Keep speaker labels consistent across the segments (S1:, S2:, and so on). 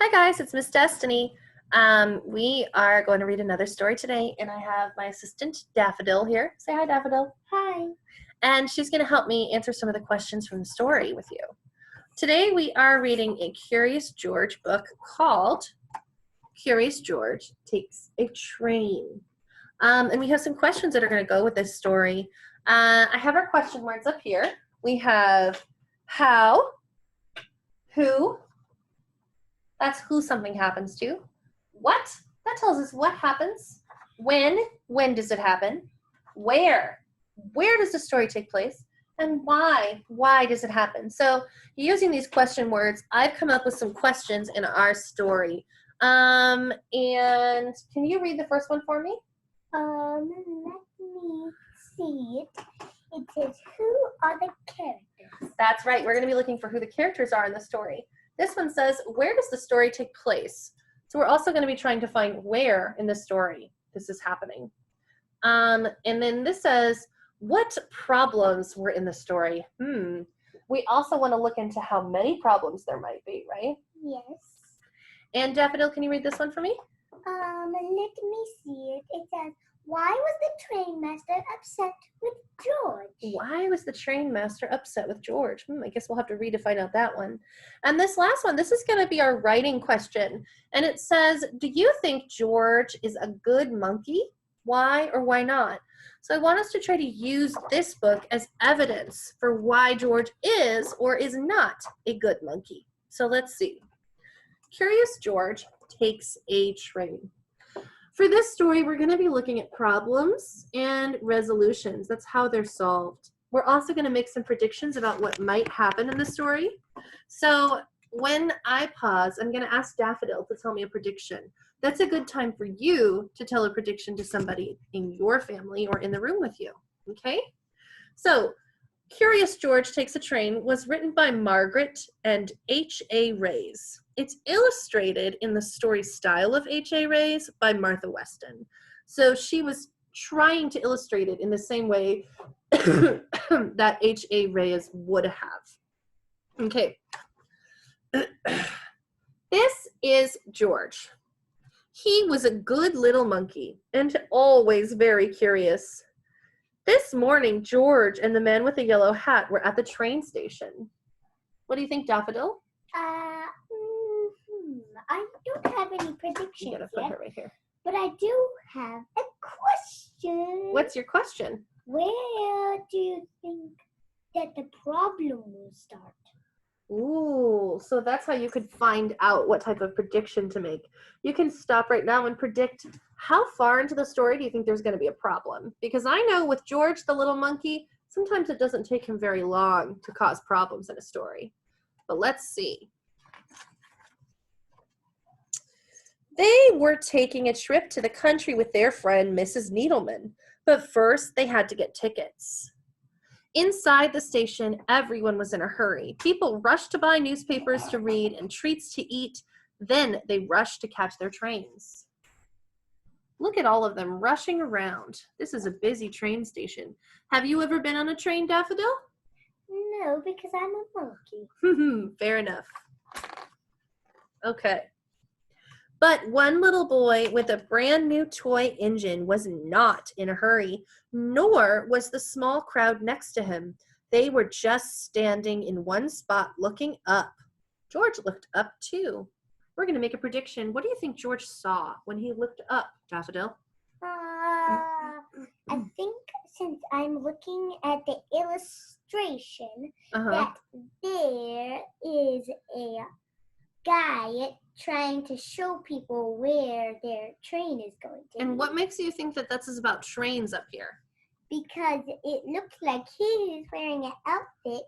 S1: Hi guys, it's Miss Destiny. We are going to read another story today, and I have my assistant Daffodil here. Say hi, Daffodil.
S2: Hi.
S1: And she's going to help me answer some of the questions from the story with you. Today we are reading a Curious George book called Curious George Takes a Train. And we have some questions that are going to go with this story. I have our question words up here. We have how, who, that's who something happens to. What? That tells us what happens. When does it happen? Where does the story take place? And why does it happen? So using these question words, I've come up with some questions in our story. And can you read the first one for me?
S2: Let me see it. It says, who are the characters?
S1: That's right. We're going to be looking for who the characters are in the story. This one says, where does the story take place? So we're also going to be trying to find where in the story this is happening. And then this says, what problems were in the story? We also want to look into how many problems there might be, right?
S2: Yes.
S1: And Daffodil, can you read this one for me?
S2: Let me see it. It says, why was the train master upset with George?
S1: Why was the train master upset with George? I guess we'll have to read to find out that one. And this last one, this is going to be our writing question. And it says, do you think George is a good monkey? Why or why not? So I want us to try to use this book as evidence for why George is or is not a good monkey. So let's see. Curious George takes a train. For this story, we're going to be looking at problems and resolutions. That's how they're solved. We're also going to make some predictions about what might happen in the story. So when I pause, I'm going to ask Daffodil to tell me a prediction. That's a good time for you to tell a prediction to somebody in your family or in the room with you. Okay? So Curious George Takes a Train was written by Margaret and H.A. Rays. It's illustrated in the story style of H.A. Rays by Martha Weston. So she was trying to illustrate it in the same way that H.A. Rays would have. Okay. This is George. He was a good little monkey and always very curious. This morning, George and the man with the yellow hat were at the train station. What do you think, Daffodil?
S2: I don't have any predictions
S1: You gotta put
S2: yet,
S1: her right here.
S2: but I do have a question.
S1: What's your question?
S2: Where do you think that the problem will start?
S1: Ooh, so that's how you could find out what type of prediction to make. You can stop right now and predict how far into the story do you think there's going to be a problem? Because I know with George the little monkey, sometimes it doesn't take him very long to cause problems in a story. But let's see. They were taking a trip to the country with their friend, Mrs. Needleman. But first, they had to get tickets. Inside the station, everyone was in a hurry. People rushed to buy newspapers to read and treats to eat. Then they rushed to catch their trains. Look at all of them rushing around. This is a busy train station. Have you ever been on a train, Daffodil?
S2: No, because I'm a monkey.
S1: Fair enough. Okay. But one little boy with a brand new toy engine was not in a hurry, nor was the small crowd next to him. They were just standing in one spot looking up. George looked up too. We're going to make a prediction. What do you think George saw when he looked up, Daffodil?
S2: I think since I'm looking at the illustration, that there is a guy trying to show people where their train is going to.
S1: And what makes you think that this is about trains up here?
S2: Because it looks like he's wearing an outfit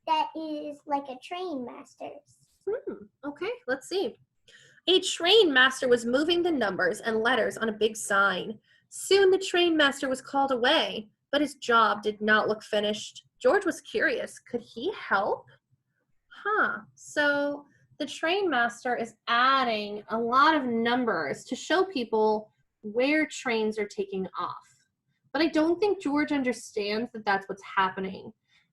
S2: that is like a train master's.
S1: Okay, let's see. A train master was moving the numbers and letters on a big sign. Soon the train master was called away, but his job did not look finished. George was curious. Could he help? So the train master is adding a lot of numbers to show people where trains are taking off. But I don't think George understands that that's what's happening.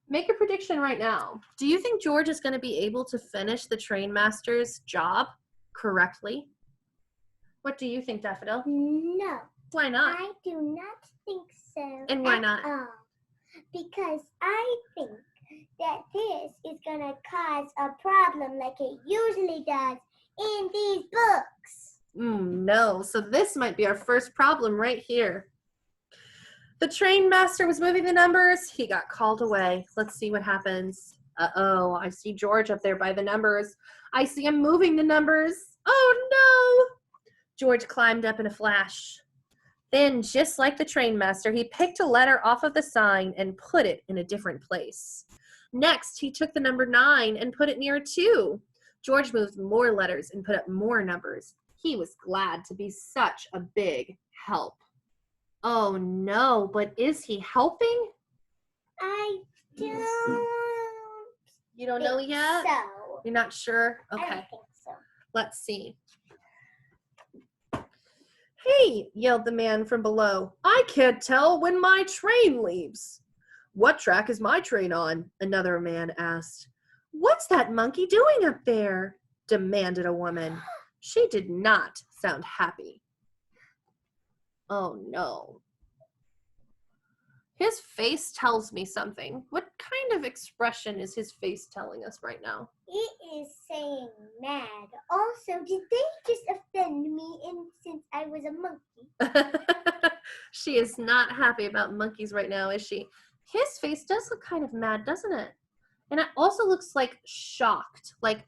S1: Make a prediction right now. Do you think George is going to be able to finish the train master's job? correctly? What do you think, Daffodil?
S2: No.
S1: Why not?
S2: I do not think so.
S1: And why not?
S2: All. Because I think that this is going to cause a problem like it usually does in these books.
S1: No. So this might be our first problem right here. The train master was moving the numbers. He got called away. Let's see what happens. Uh-oh, I see George up there by the numbers. I see him moving the numbers. Oh, no! George climbed up in a flash. Then, just like the train master, he picked a letter off of the sign and put it in a different place. Next, he took the number 9 and put it near a 2. George moved more letters and put up more numbers. He was glad to be such a big help. Oh no, but is he helping?
S2: I don't.
S1: You don't know yet?
S2: So.
S1: You're not sure? Okay.
S2: I don't think so.
S1: Let's see. Hey, yelled the man from below. I can't tell when my train leaves. What track is my train on? Another man asked. What's that monkey doing up there? Demanded a woman. She did not sound happy. Oh no. His face tells me something. What kind of expression is his face telling us right now?
S2: It is saying mad. Also, did they just offend me since I was a monkey?
S1: She is not happy about monkeys right now, is she? His face does look kind of mad, doesn't it? And it also looks like shocked, like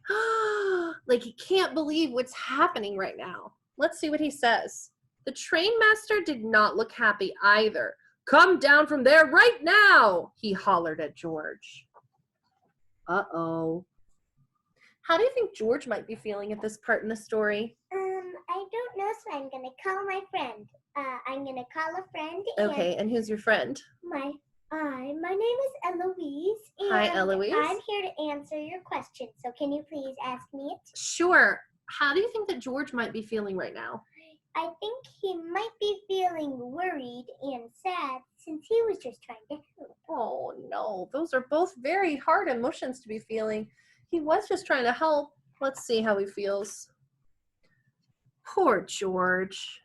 S1: he can't believe what's happening right now. Let's see what he says. The train master did not look happy either. Come down from there right now, he hollered at George. Uh-oh. How do you think George might be feeling at this part in the story?
S2: I don't know, so I'm going to call my friend. I'm going to call a friend.
S1: Okay, and who's your friend?
S2: My name is Eloise. And
S1: Hi, Eloise.
S2: I'm here to answer your question, so can you please ask me it?
S1: Sure. How do you think that George might be feeling right now?
S2: I think he might be feeling worried and sad since he was just trying to help.
S1: Oh, no. Those are both very hard emotions to be feeling. He was just trying to help. Let's see how he feels. Poor George.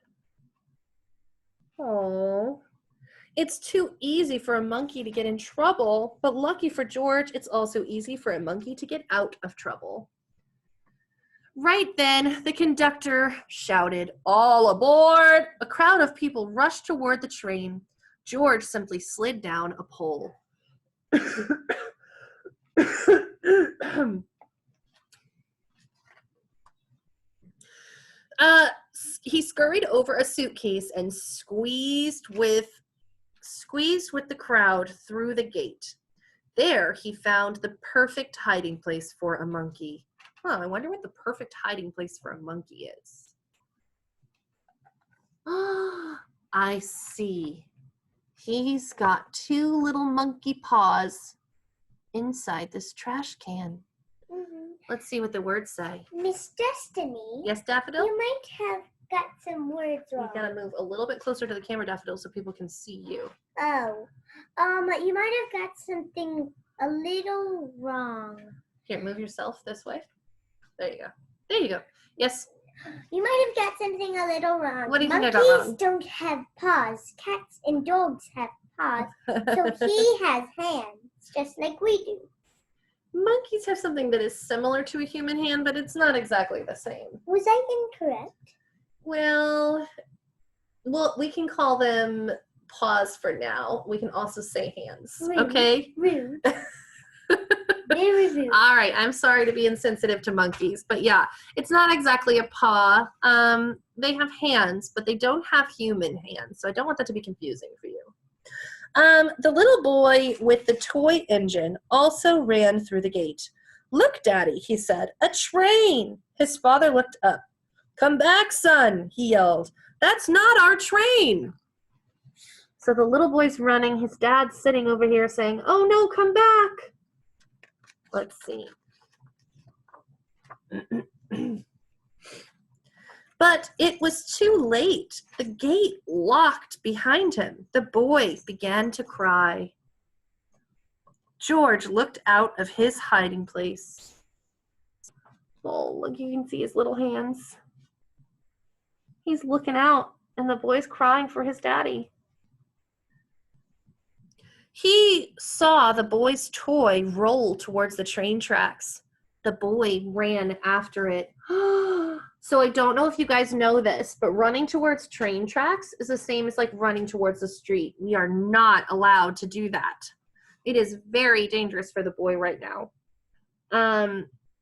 S1: Oh. It's too easy for a monkey to get in trouble, but lucky for George, it's also easy for a monkey to get out of trouble. Right then, the conductor shouted, "All aboard!" A crowd of people rushed toward the train. George simply slid down a pole. He scurried over a suitcase and squeezed with the crowd through the gate. There, he found the perfect hiding place for a monkey. I wonder what the perfect hiding place for a monkey is. I see. He's got 2 little monkey paws inside this trash can.
S2: Mm-hmm.
S1: Let's see what the words say.
S2: Miss Destiny?
S1: Yes, Daffodil?
S2: You might have got some words wrong.
S1: You gotta move a little bit closer to the camera, Daffodil, so people can see you.
S2: Oh. You might have got something a little wrong.
S1: Here, move yourself this way. There you go. There you go. Yes.
S2: You might have got something a little wrong.
S1: What do you think I got wrong?
S2: Monkeys don't have paws. Cats and dogs have paws. So he has hands, just like we do.
S1: Monkeys have something that is similar to a human hand, but it's not exactly the same.
S2: Was I incorrect?
S1: Well, we can call them paws for now. We can also say hands.
S2: Rude.
S1: Okay?
S2: Rude. Very rude.
S1: All right. I'm sorry to be insensitive to monkeys, but yeah, it's not exactly a paw. They have hands, but they don't have human hands, so I don't want that to be confusing for you. The little boy with the toy engine also ran through the gate. "Look, Daddy," he said, "a train." His father looked up. "Come back, son," he yelled. "That's not our train." So the little boy's running. His dad's sitting over here saying, "Oh no, come back." Let's see. But it was too late. The gate locked behind him. The boy began to cry. George looked out of his hiding place. Oh, look, you can see his little hands. He's looking out, and the boy's crying for his daddy. He saw the boy's toy roll towards the train tracks. The boy ran after it. So I don't know if you guys know this, but running towards train tracks is the same as like running towards the street. We are not allowed to do that. It is very dangerous for the boy right now.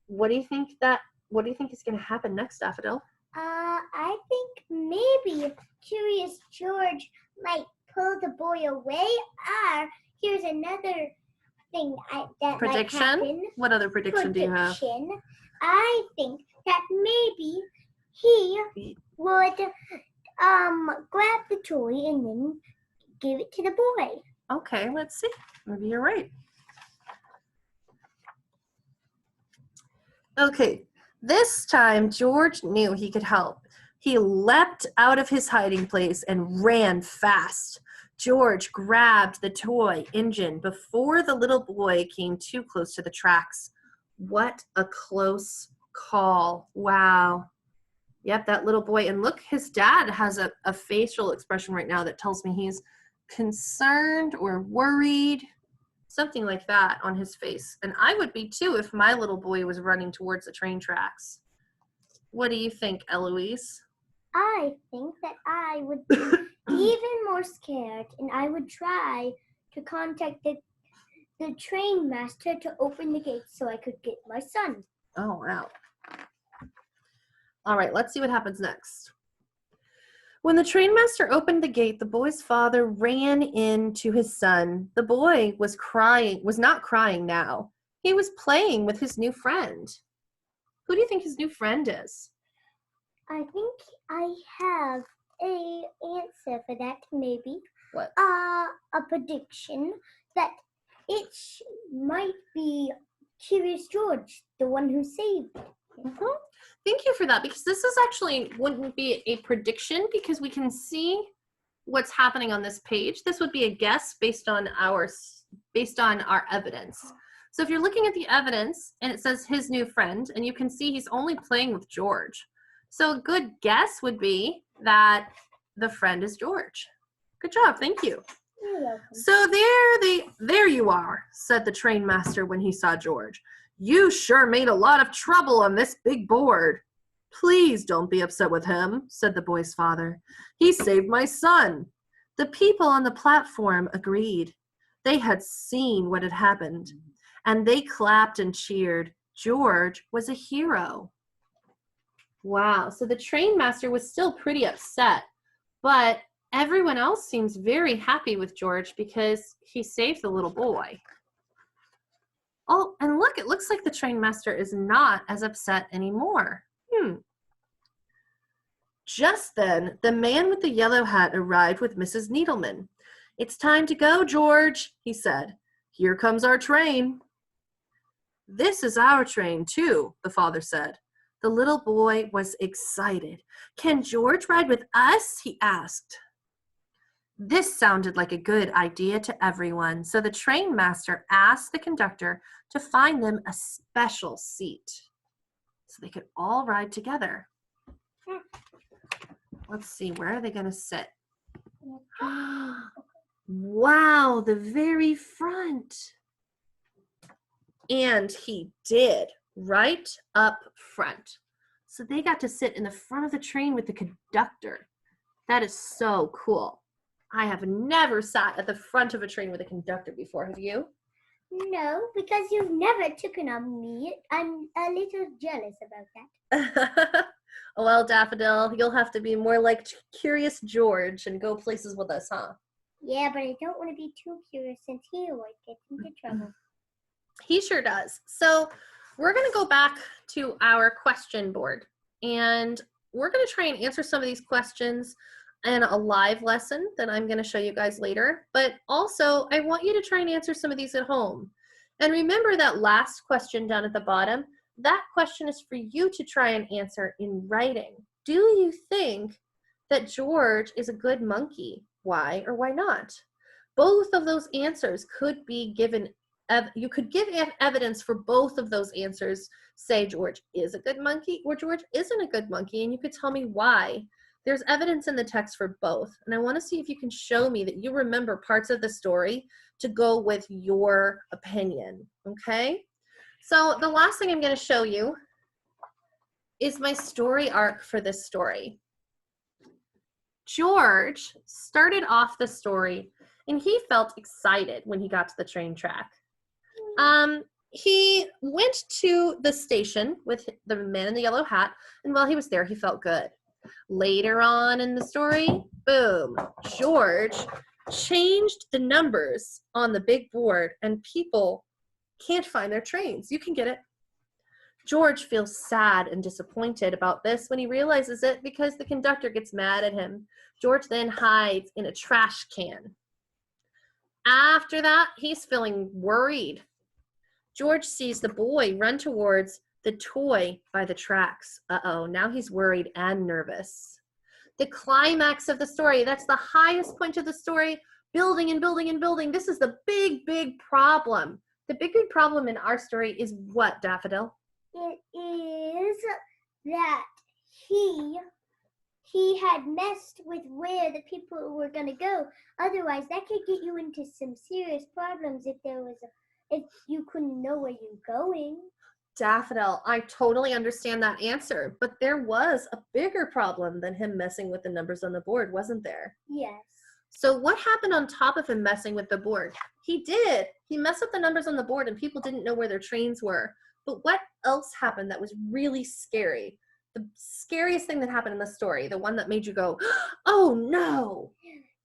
S1: What do you think is going to happen next, Daffodil?
S2: I think maybe Curious George might pull the boy away. Here's another thing that
S1: prediction?
S2: might happen.
S1: What other prediction do you have?
S2: I think that maybe he would grab the toy and then give it to the boy.
S1: Okay, let's see. Maybe you're right. Okay, this time George knew he could help. He leapt out of his hiding place and ran fast. George grabbed the toy engine before the little boy came too close to the tracks. What a close call. Wow. Yep, that little boy. And look, his dad has a facial expression right now that tells me he's concerned or worried, something like that on his face. And I would be too if my little boy was running towards the train tracks. What do you think, Eloise?
S2: I think that I would be even more scared, and I would try to contact the train master to open the gate so I could get my son.
S1: Oh, wow. All right, let's see what happens next. When the train master opened the gate, the boy's father ran in to his son. The boy was not crying now. He was playing with his new friend. Who do you think his new friend is?
S2: I think I have an answer for that, maybe.
S1: What?
S2: A prediction that it might be Curious George, the one who saved him.
S1: Mm-hmm. Thank you for that, because this is actually wouldn't be a prediction because we can see what's happening on this page. This would be a guess based on our evidence. So if you're looking at the evidence and it says his new friend, and you can see he's only playing with George. So a good guess would be that the friend is George. Good job, thank you.
S2: You're welcome.
S1: So there you are, said the train master when he saw George. You sure made a lot of trouble on this big board. Please don't be upset with him, said the boy's father. He saved my son. The people on the platform agreed. They had seen what had happened, and they clapped and cheered. George was a hero. Wow, so the train master was still pretty upset, but everyone else seems very happy with George because he saved the little boy. Oh, and look, it looks like the train master is not as upset anymore. Just then, the man with the yellow hat arrived with Mrs. Needleman. It's time to go, George, he said. Here comes our train. This is our train, too, the father said. The little boy was excited. Can George ride with us? He asked. This sounded like a good idea to everyone, so the train master asked the conductor to find them a special seat so they could all ride together. Let's see, where are they going to sit? Wow, the very front. And he did, right up front. So they got to sit in the front of the train with the conductor. That is so cool. I have never sat at the front of a train with a conductor before. Have you?
S2: No, because you've never taken on me. I'm a little jealous about that.
S1: Well, Daffodil, you'll have to be more like Curious George and go places with us, huh?
S2: Yeah, but I don't want to be too curious since he always gets into trouble.
S1: He sure does. So we're going to go back to our question board, and we're going to try and answer some of these questions in a live lesson that I'm going to show you guys later. But also, I want you to try and answer some of these at home. And remember that last question down at the bottom. That question is for you to try and answer in writing. Do you think that George is a good monkey? Why or why not? Both of those answers could be given you could give evidence for both of those answers. Say George is a good monkey or George isn't a good monkey, and you could tell me why. There's evidence in the text for both, and I want to see if you can show me that you remember parts of the story to go with your opinion, okay? So the last thing I'm going to show you is my story arc for this story. George started off the story and he felt excited when he got to the train track. He went to the station with the man in the yellow hat, and while he was there, he felt good. Later on in the story, boom, George changed the numbers on the big board and people can't find their trains. You can get it. George feels sad and disappointed about this when he realizes it because the conductor gets mad at him. George then hides in a trash can. After that, he's feeling worried. George sees the boy run towards the toy by the tracks. Uh-oh, now he's worried and nervous. The climax of the story, that's the highest point of the story, building and building and building. This is the big, big problem. The big, big problem in our story is what, Daffodil?
S2: It is that he had messed with where the people were going to go. Otherwise, that could get you into some serious problems if you couldn't know where you're going.
S1: Daffodil, I totally understand that answer, but there was a bigger problem than him messing with the numbers on the board, wasn't there?
S2: Yes.
S1: So what happened on top of him messing with the board? He messed up the numbers on the board and people didn't know where their trains were. But what else happened that was really scary? The scariest thing that happened in the story, the one that made you go, oh no.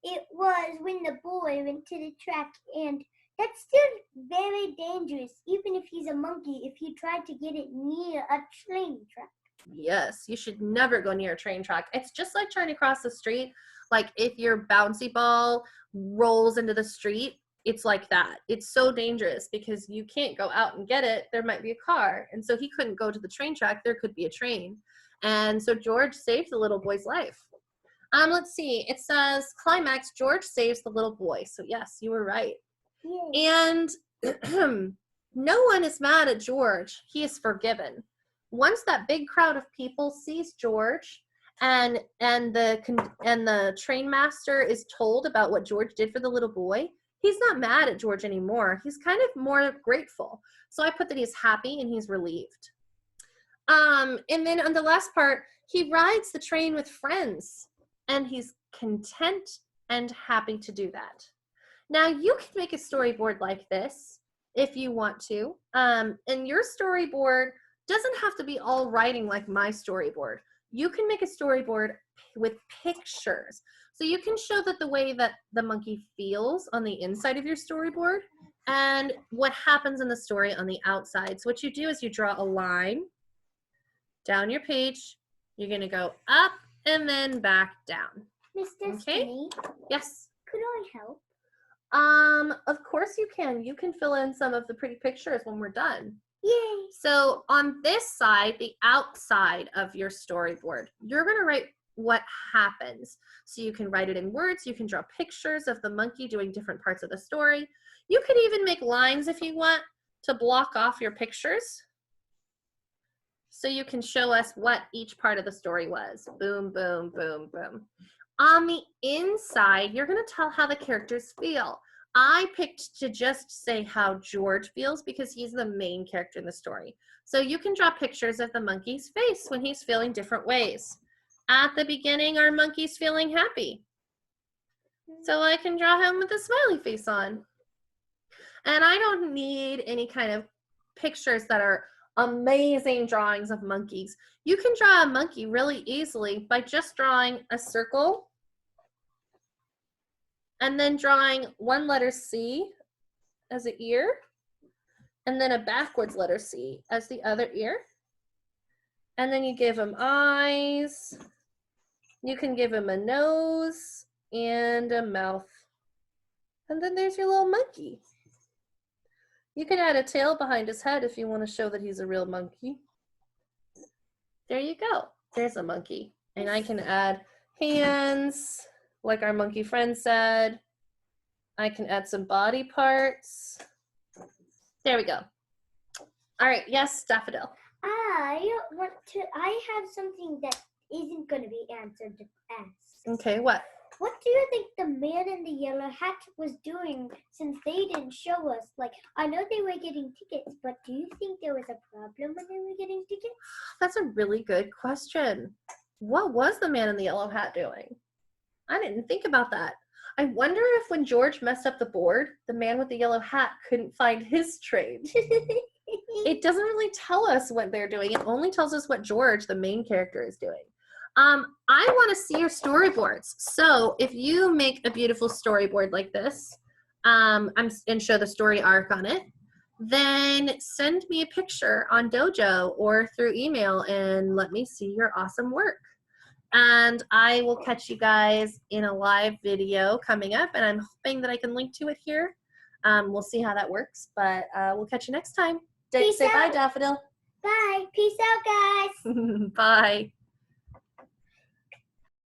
S2: It was when the boy went to the track, and that's still very dangerous, even if he's a monkey, if he tried to get it near a train track.
S1: Yes, you should never go near a train track. It's just like trying to cross the street. Like if your bouncy ball rolls into the street, it's like that. It's so dangerous because you can't go out and get it. There might be a car. And so he couldn't go to the train track. There could be a train. And so George saved the little boy's life. Let's see. It says, climax, George saves the little boy. So yes, you were right. Yay. And no one is mad at George. He is forgiven. Once that big crowd of people sees George and the train master is told about what George did for the little boy, he's not mad at George anymore. He's kind of more grateful. So I put that he's happy and he's relieved. And then on the last part, he rides the train with friends and he's content and happy to do that. Now you can make a storyboard like this if you want to. And your storyboard doesn't have to be all writing like my storyboard. You can make a storyboard with pictures. So you can show that the way that the monkey feels on the inside of your storyboard and what happens in the story on the outside. So what you do is you draw a line down your page. You're going to go up and then back down.
S2: Miss Destiny?
S1: Okay? Yes?
S2: Could I help?
S1: Of course you can. You can fill in some of the pretty pictures when we're done.
S2: Yay!
S1: So on this side, the outside of your storyboard, you're going to write what happens. So you can write it in words. You can draw pictures of the monkey doing different parts of the story. You could even make lines if you want to block off your pictures. So you can show us what each part of the story was. Boom, boom, boom, boom. On the inside, you're going to tell how the characters feel. I picked to just say how George feels because he's the main character in the story. So you can draw pictures of the monkey's face when he's feeling different ways. At the beginning, our monkey's feeling happy. So I can draw him with a smiley face on. And I don't need any kind of pictures that are amazing drawings of monkeys. You can draw a monkey really easily by just drawing a circle and then drawing one letter C as an ear and then a backwards letter C as the other ear. And then you give him eyes. You can give him a nose and a mouth. And then there's your little monkey. You can add a tail behind his head if you want to show that he's a real monkey. There you go. There's a monkey. And I can add hands, like our monkey friend said. I can add some body parts. There we go. All right. Yes, Daffodil.
S2: I have something that isn't going to be answered to ask.
S1: Okay, what?
S2: What do you think the man in the yellow hat was doing since they didn't show us? Like, I know they were getting tickets, but do you think there was a problem when they were getting tickets?
S1: That's a really good question. What was the man in the yellow hat doing? I didn't think about that. I wonder if when George messed up the board, the man with the yellow hat couldn't find his trade. It doesn't really tell us what they're doing. It only tells us what George, the main character, is doing. I want to see your storyboards. So if you make a beautiful storyboard like this and show the story arc on it, then send me a picture on Dojo or through email and let me see your awesome work. And I will catch you guys in a live video coming up, and I'm hoping that I can link to it here. We'll see how that works, but we'll catch you next time. Say bye, Daffodil.
S2: Bye. Peace out, guys.
S1: Bye.